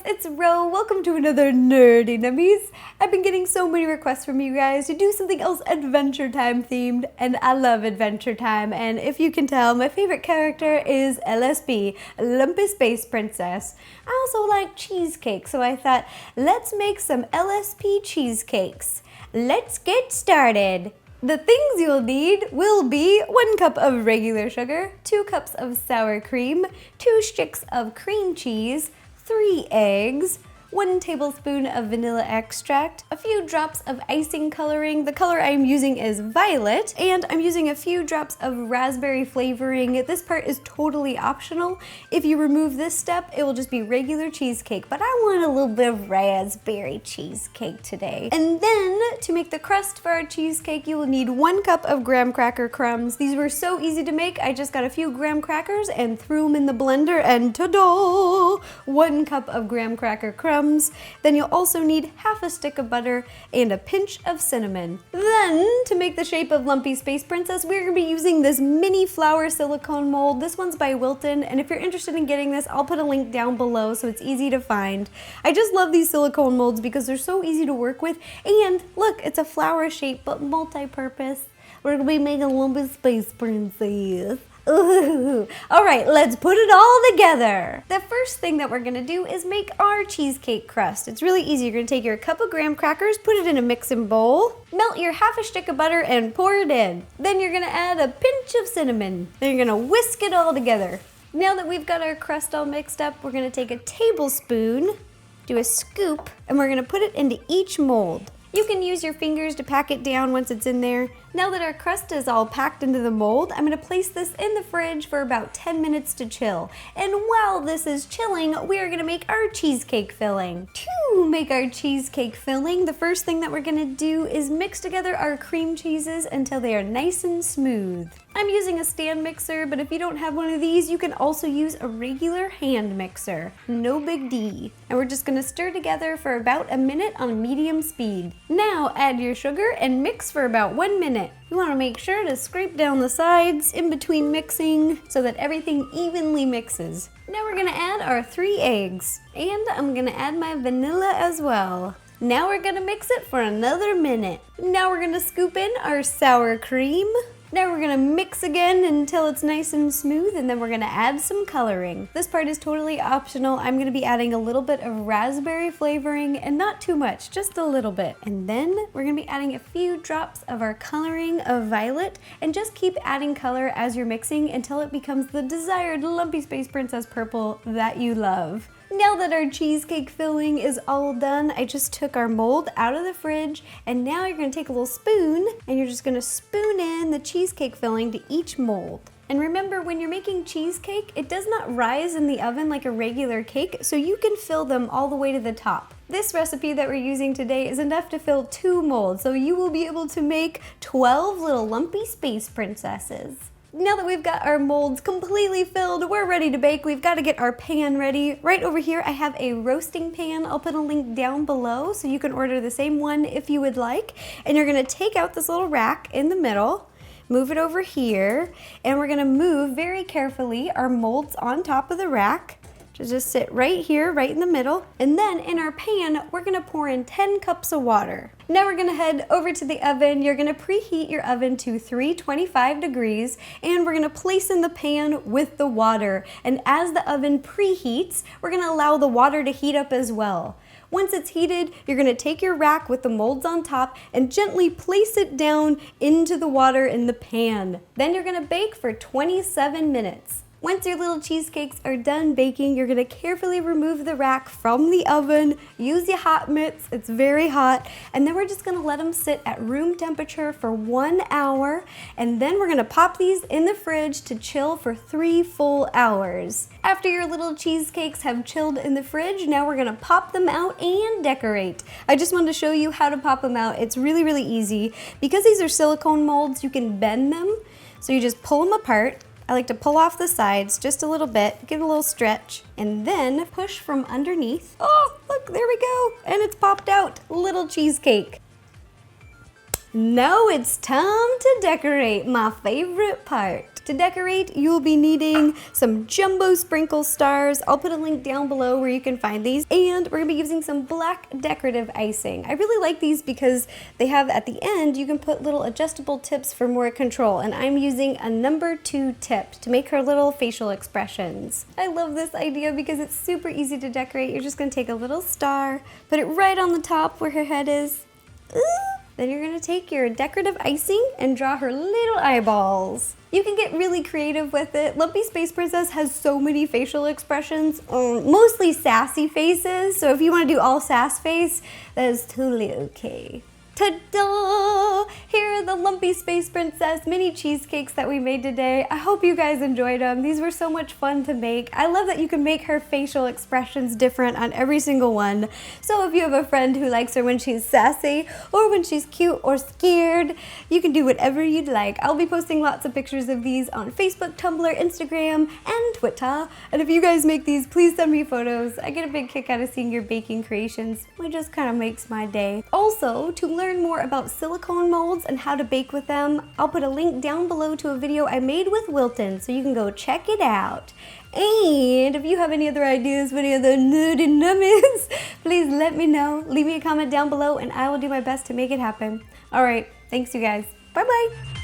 it's Ro. Welcome to another Nerdy Nummies. I've been getting so many requests from you guys to do something else Adventure Time themed, and I love Adventure Time, and if you can tell, my favorite character is LSP, Lumpy Space Princess. I also like cheesecake, so I thought, let's make some LSP cheesecakes. Let's get started. The things you'll need will be 1 cup of regular sugar, 2 cups of sour cream, 2 sticks of cream cheese, 3 eggs, 1 tablespoon of vanilla extract, a few drops of icing coloring. The color I'm using is violet, and I'm using a few drops of raspberry flavoring. This part is totally optional. If you remove this step, it will just be regular cheesecake, but I want a little bit of raspberry cheesecake today. And then, to make the crust for our cheesecake, you will need 1 cup of graham cracker crumbs. These were so easy to make. I just got a few graham crackers and threw them in the blender, and ta-da! 1 cup of graham cracker crumbs. Then you'll also need half a stick of butter and a pinch of cinnamon. Then, to make the shape of Lumpy Space Princess, we're going to be using this mini flower silicone mold. This one's by Wilton, and if you're interested in getting this, I'll put a link down below so it's easy to find. I just love these silicone molds because they're so easy to work with, and look, it's a flower shape but multi-purpose. We're going to be making a Lumpy Space Princess. Ooh. All right, let's put it all together. The first thing that we're gonna do is make our cheesecake crust. It's really easy. You're gonna take your cup of graham crackers, put it in a mixing bowl, melt your half a stick of butter and pour it in. Then you're gonna add a pinch of cinnamon. Then you're gonna whisk it all together. Now that we've got our crust all mixed up, we're gonna take a tablespoon, do a scoop, and we're gonna put it into each mold. You can use your fingers to pack it down once it's in there. Now that our crust is all packed into the mold, I'm going to place this in the fridge for about 10 minutes to chill. And while this is chilling, we are going to make our cheesecake filling. To make our cheesecake filling, the first thing that we're going to do is mix together our cream cheeses until they are nice and smooth. I'm using a stand mixer, but if you don't have one of these, you can also use a regular hand mixer. No big D. And we're just going to stir together for about a minute on medium speed. Now add your sugar and mix for about 1 minute. You want to make sure to scrape down the sides in between mixing so that everything evenly mixes. Now we're going to add our 3 eggs. And I'm going to add my vanilla as well. Now we're going to mix it for another minute. Now we're going to scoop in our sour cream. Now we're gonna mix again until it's nice and smooth, and then we're gonna add some coloring. This part is totally optional. I'm gonna be adding a little bit of raspberry flavoring, and not too much, just a little bit. And then we're gonna be adding a few drops of our coloring of violet, and just keep adding color as you're mixing until it becomes the desired Lumpy Space Princess purple that you love. Now that our cheesecake filling is all done, I just took our mold out of the fridge, and now you're gonna take a little spoon and you're just gonna spoon in the cheesecake filling to each mold. And remember, when you're making cheesecake, it does not rise in the oven like a regular cake, so you can fill them all the way to the top. This recipe that we're using today is enough to fill 2 molds, so you will be able to make 12 little Lumpy Space Princesses. Now that we've got our molds completely filled, we're ready to bake. We've got to get our pan ready. Right over here, I have a roasting pan. I'll put a link down below so you can order the same one if you would like. And you're gonna take out this little rack in the middle, move it over here, and we're gonna move very carefully our molds on top of the rack. Just sit right here, right in the middle. And then in our pan, we're gonna pour in 10 cups of water. Now we're gonna head over to the oven. You're gonna preheat your oven to 325 degrees, and we're gonna place in the pan with the water. And as the oven preheats, we're gonna allow the water to heat up as well. Once it's heated, you're gonna take your rack with the molds on top and gently place it down into the water in the pan. Then you're gonna bake for 27 minutes. Once your little cheesecakes are done baking, you're gonna carefully remove the rack from the oven, use your hot mitts, it's very hot, and then we're just gonna let them sit at room temperature for 1 hour, and then we're gonna pop these in the fridge to chill for 3 full hours. After your little cheesecakes have chilled in the fridge, now we're gonna pop them out and decorate. I just wanted to show you how to pop them out. It's really, really easy. Because these are silicone molds, you can bend them, so you just pull them apart. I like to pull off the sides just a little bit, give it a little stretch, and then push from underneath. Oh, look, there we go. And it's popped out. Little cheesecake. Now it's time to decorate, my favorite part. To decorate, you will be needing some jumbo sprinkle stars. I'll put a link down below where you can find these. And we're gonna be using some black decorative icing. I really like these because they have at the end, you can put little adjustable tips for more control. And I'm using a number 2 tip to make her little facial expressions. I love this idea because it's super easy to decorate. You're just gonna take a little star, put it right on the top where her head is. Ooh. Then you're gonna take your decorative icing and draw her little eyeballs. You can get really creative with it. Lumpy Space Princess has so many facial expressions, mostly sassy faces, so if you wanna do all sass face, that is totally okay. Ta-da! Here are the Lumpy Space Princess mini cheesecakes that we made today. I hope you guys enjoyed them. These were so much fun to make. I love that you can make her facial expressions different on every single one. So if you have a friend who likes her when she's sassy or when she's cute or scared, you can do whatever you'd like. I'll be posting lots of pictures of these on Facebook, Tumblr, Instagram, and Twitter. And if you guys make these, please send me photos. I get a big kick out of seeing your baking creations. It just kind of makes my day. Also, to learn more about silicone molds and how to bake with them, I'll put a link down below to a video I made with Wilton, so you can go check it out. And if you have any other ideas for any other nerdy nummies, please let me know. Leave me a comment down below and I will do my best to make it happen. All right, thanks you guys. Bye-bye.